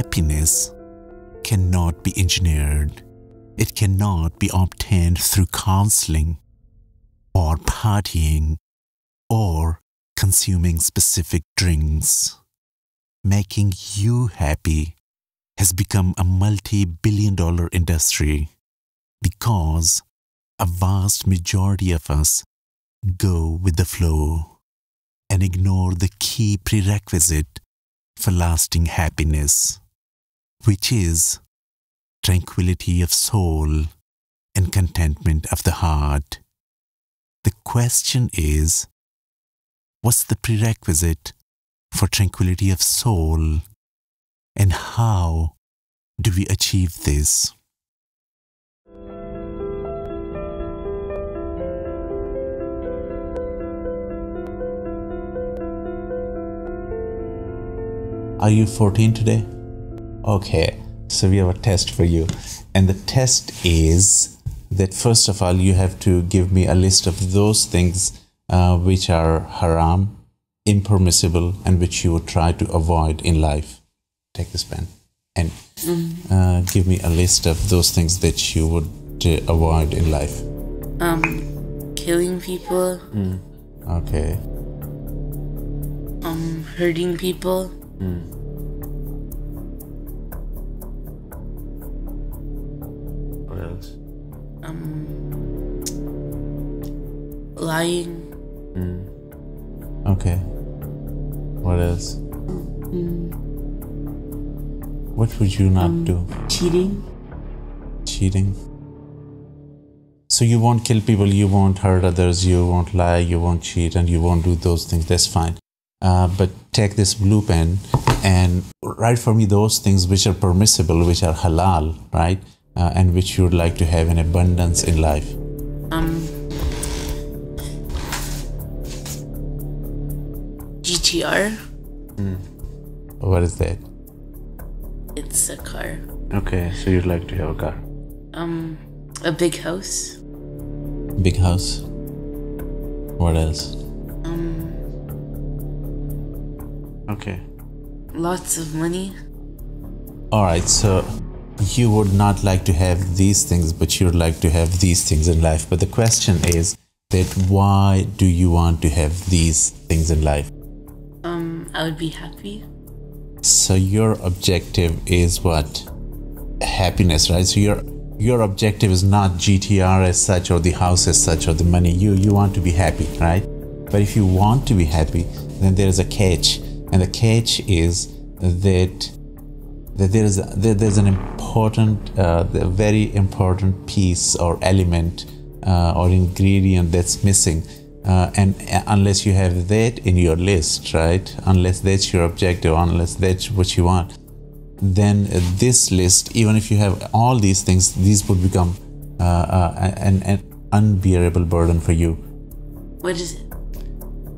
happiness cannot be engineered. It cannot be obtained through counseling or partying or consuming specific drinks. Making you happy has become a multi-billion-dollar industry because a vast majority of us go with the flow and ignore the key prerequisite for lasting happiness, which is tranquility of soul and contentment of the heart. The question is, what's the prerequisite for tranquility of soul, and how do we achieve this? Are you 14 today? Okay, so we have a test for you. And the test is that first of all, you have to give me a list of those things which are haram, impermissible, and which you would try to avoid in life. Take this pen and give me a list of those things that you would avoid in life. Killing people. Okay. Hurting people. What else? Lying. Okay. What else? What would you not do? Cheating. Cheating. So you won't kill people, you won't hurt others, you won't lie, you won't cheat, and you won't do those things. That's fine. But take this blue pen and write for me those things which are permissible, which are halal, right? And which you would like to have in abundance in life. GTR. What is that? It's a car. Okay, so you'd like to have a car. A big house. Big house. What else? Okay. Lots of money. Alright, so you would not like to have these things, but you would like to have these things in life. But the question is that why do you want to have these things in life? I would be happy. So your objective is what? Happiness, right? So your objective is not GTR as such, or the house as such, or the money. You want to be happy, right? But if you want to be happy, then there is a catch. And the catch is that there's an important, very important piece or element or ingredient that's missing. And unless you have that in your list, right? Unless that's your objective, unless that's what you want, then this list, even if you have all these things, these would become an unbearable burden for you. What is it?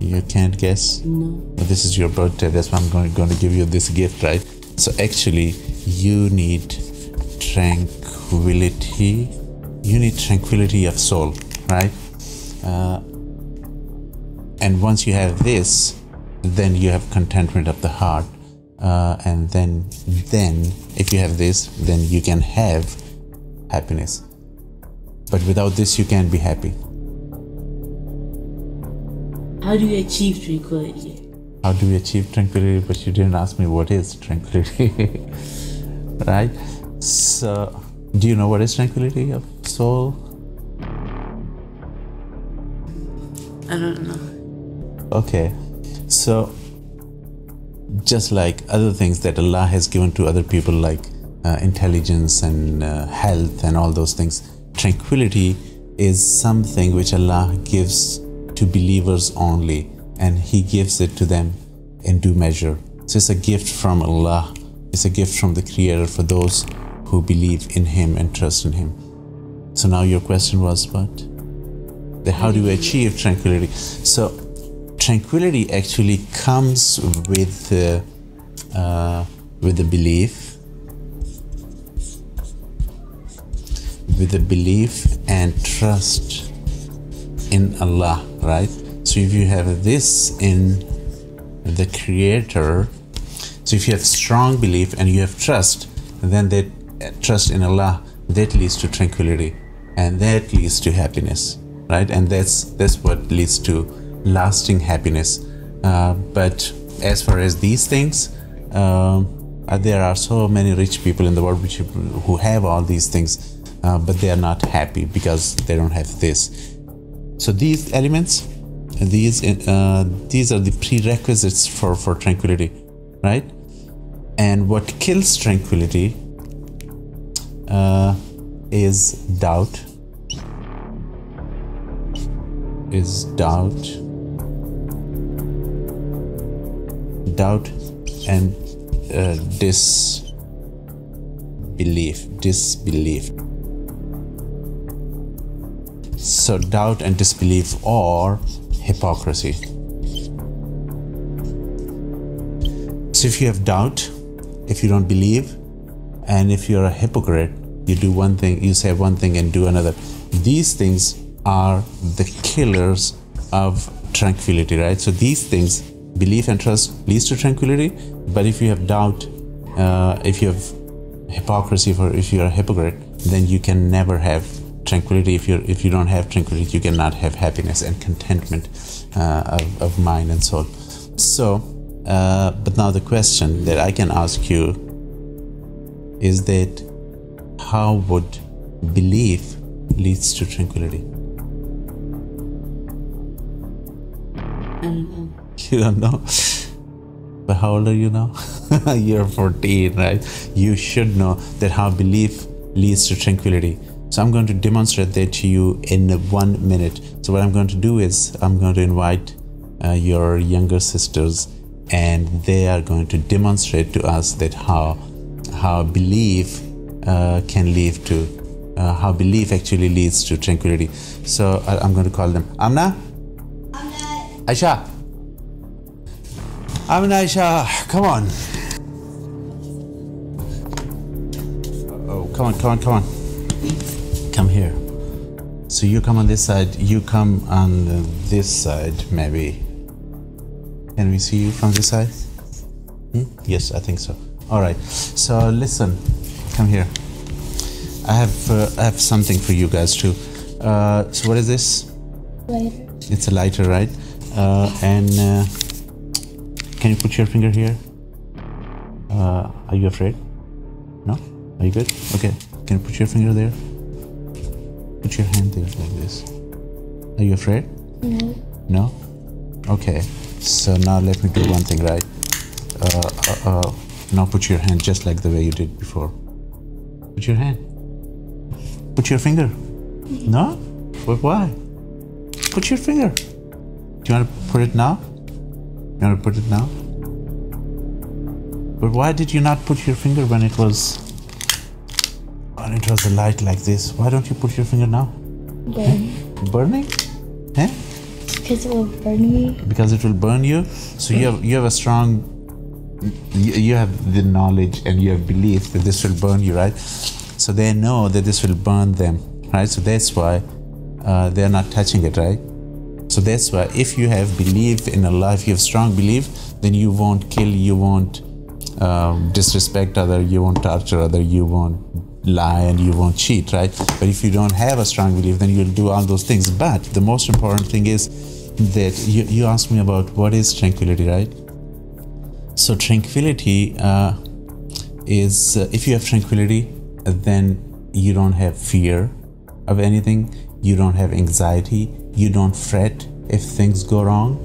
You can't guess? No. But this is your birthday, that's why I'm going to give you this gift, right? So actually, you need tranquility. You need tranquility of soul, right? And once you have this, then you have contentment of the heart. And then if you have this, then you can have happiness. But without this, you can't be happy. How do you achieve tranquility? How do we achieve tranquility? But you didn't ask me what is tranquility. Right? So, do you know what is tranquility of soul? I don't know. Okay, so just like other things that Allah has given to other people, like intelligence and health and all those things, tranquility is something which Allah gives to believers only, and He gives it to them in due measure. So it's a gift from Allah. It's a gift from the Creator for those who believe in Him and trust in Him. So now your question was what? How do you achieve tranquility? So tranquility actually comes with the belief and trust in Allah, right? So if you have this in the Creator, So if you have strong belief and you have trust, then that trust in Allah, that leads to tranquility, and that leads to happiness, right? And that's what leads to lasting happiness. But as far as these things, there are so many rich people in the world who have all these things, but they are not happy because they don't have this. So these elements, these are the prerequisites for tranquility, right? And what kills tranquility is doubt. Doubt and disbelief. So doubt and disbelief, or hypocrisy. So if you have doubt, if you don't believe, and if you're a hypocrite, you do one thing, you say one thing and do another. These things are the killers of tranquility, right? So these things, belief and trust, leads to tranquility. But if you have doubt, if you have hypocrisy, if you're a hypocrite, then you can never have tranquility. If you don't have tranquility, you cannot have happiness and contentment of mind and soul. So, but now the question that I can ask you is that how would belief leads to tranquility? I don't know. You don't know? But how old are you now? You're 14, right? You should know that how belief leads to tranquility. So I'm going to demonstrate that to you in 1 minute. So what I'm going to do is I'm going to invite your younger sisters, and they are going to demonstrate to us that how belief can lead to how belief actually leads to tranquility. So I'm going to call them. Amna, Aisha. Amna, Aisha, come on. Oh, come on. Come here. So you come on this side, you come on this side, maybe. Can we see you from this side? Yes, I think so. All right. So listen, come here. I have something for you guys too. So what is this? Lighter. It's a lighter, right? And can you put your finger here? Are you afraid? No? Are you good? Okay. Can you put your finger there? Put your hand there like this. Are you afraid? No. No? Okay. So now let me do one thing, right? Now put your hand just like the way you did before. Put your hand. Put your finger. No? But why? Put your finger. Do you want to put it now? You want to put it now? But why did you not put your finger when it was a light like this? Why don't you put your finger now? Burn. Burning? Eh? Because it will burn me. Because it will burn you. So you have a strong, you have the knowledge and you have belief that this will burn you, right? So they know that this will burn them, right? So that's why they're not touching it, right? So that's why if you have belief in Allah, if you have strong belief, then you won't kill, you won't disrespect other, you won't torture other, you won't lie, and you won't cheat, right? But if you don't have a strong belief, then you'll do all those things. But the most important thing is that you asked me about what is tranquility, right? So tranquility is if you have tranquility, then you don't have fear of anything, you don't have anxiety, you don't fret if things go wrong,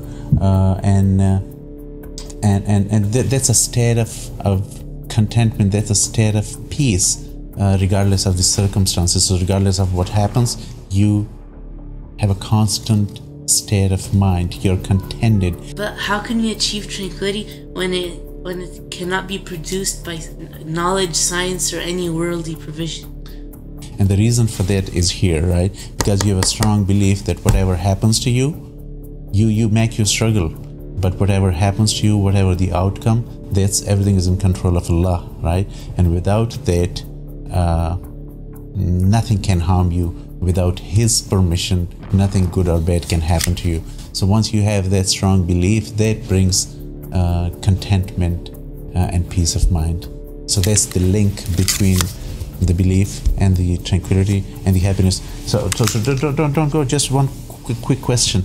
and that's a state of contentment, that's a state of peace, regardless of the circumstances. So regardless of what happens, you have a constant state of mind, you're contented. But how can we achieve tranquility when it cannot be produced by knowledge, science, or any worldly provision? And the reason for that is here, right? Because you have a strong belief that whatever happens to you, you make you struggle, but whatever happens to you, whatever the outcome, everything is in control of Allah, right? And without that, nothing can harm you. Without His permission, nothing good or bad can happen to you. So once you have that strong belief, that brings contentment, and peace of mind. So that's the link between the belief and the tranquility and the happiness. So don't go. Just one quick question.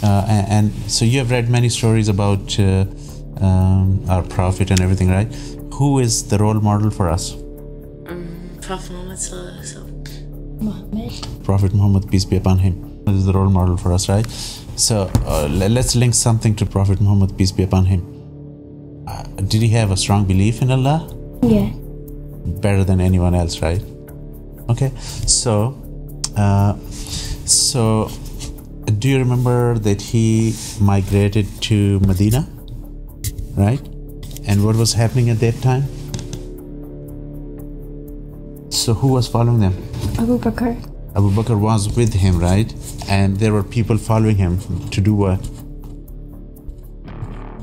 And so you have read many stories about our Prophet and everything, right? Who is the role model for us? Prophet Muhammad Sallallahu Alaihi Wasallam. Muhammad. Prophet Muhammad, peace be upon him, is the role model for us, right? So let's link something to Prophet Muhammad, peace be upon him. Did he have a strong belief in Allah? Yeah. Better than anyone else, right? Okay. So do you remember that he migrated to Medina, right? And what was happening at that time? So who was following them? Abu Bakr. Abu Bakr was with him, right? And there were people following him to do what?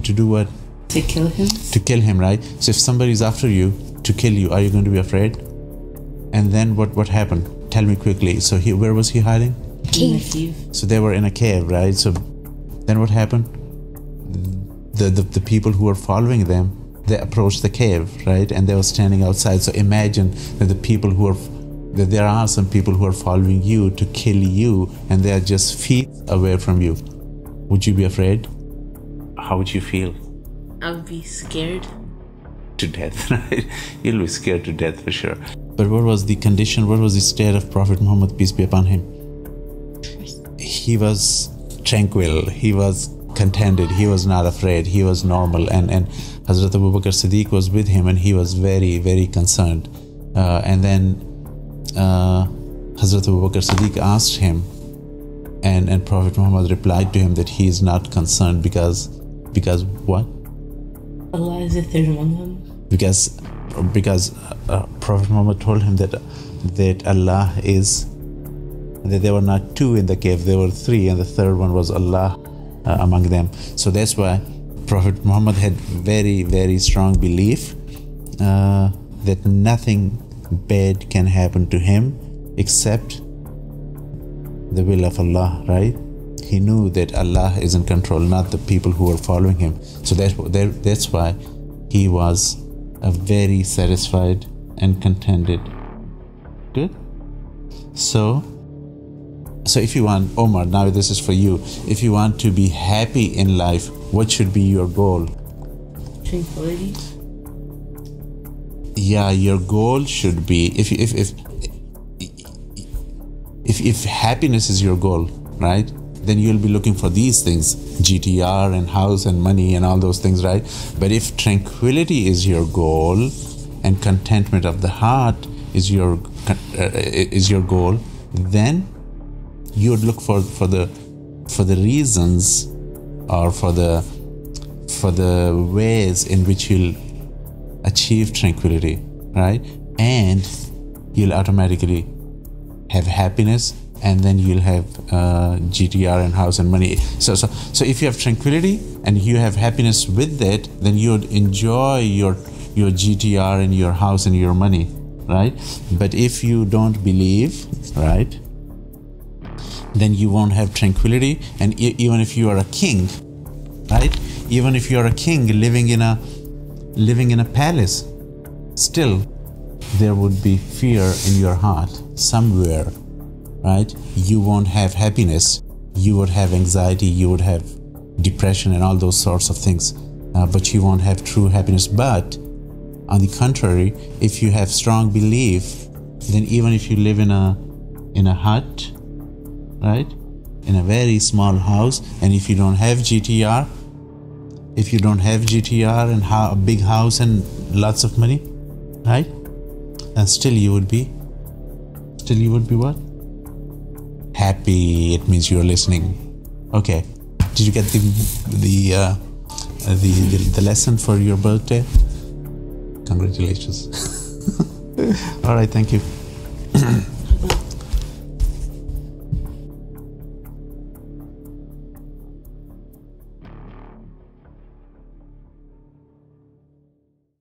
To do what? To kill him? To kill him, right? So if somebody is after you to kill you, are you going to be afraid? And then what happened? Tell me quickly. So where was he hiding? Cave. So they were in a cave, right? So then what happened? The people who were following them, they approached the cave, right? And they were standing outside. So imagine that there are some people who are following you to kill you, and they are just feet away from you. Would you be afraid? How would you feel? I would be scared. To death, right? You'll be scared to death for sure. But what was the condition? What was the state of Prophet Muhammad, peace be upon him? He was tranquil. He was contented. He was not afraid. He was normal. And Hazrat Abu Bakr Siddiq was with him, and he was very, very concerned. And then Hazrat Abu Bakr Siddiq asked him, and Prophet Muhammad replied to him that he is not concerned because what? Allah is the third one of them. Because Prophet Muhammad told him that Allah is, that there were not two in the cave, there were three, and the third one was Allah among them. So that's why Prophet Muhammad had very, very strong belief that nothing bad can happen to him except the will of Allah, right? He knew that Allah is in control, not the people who were following him. So that's why he was a very satisfied and contented. Good? So if you want, Omar, now this is for you. If you want to be happy in life, what should be your goal? Tranquility. Yeah, your goal should be, if happiness is your goal, right? Then you'll be looking for these things, GTR and house and money and all those things, right? But if tranquility is your goal and contentment of the heart is your goal, then you would look for the reasons or for the ways in which you'll achieve tranquility, right? And you'll automatically have happiness, and then you'll have GTR and house and money. So if you have tranquility and you have happiness with that, then you would enjoy your GTR and your house and your money, right? But if you don't believe, right, then you won't have tranquility. And even if you are a king, right, even if you are a king living in a palace, still there would be fear in your heart somewhere, right? You won't have happiness. You would have anxiety. You would have depression and all those sorts of things. But you won't have true happiness. But on the contrary, if you have strong belief, then even if you live in a hut, right, in a very small house, and if you don't have GTR, and a big house and lots of money, right, and still you would be what? Happy. It means you're listening. Okay. Did you get the lesson for your birthday? Congratulations. All right. Thank you.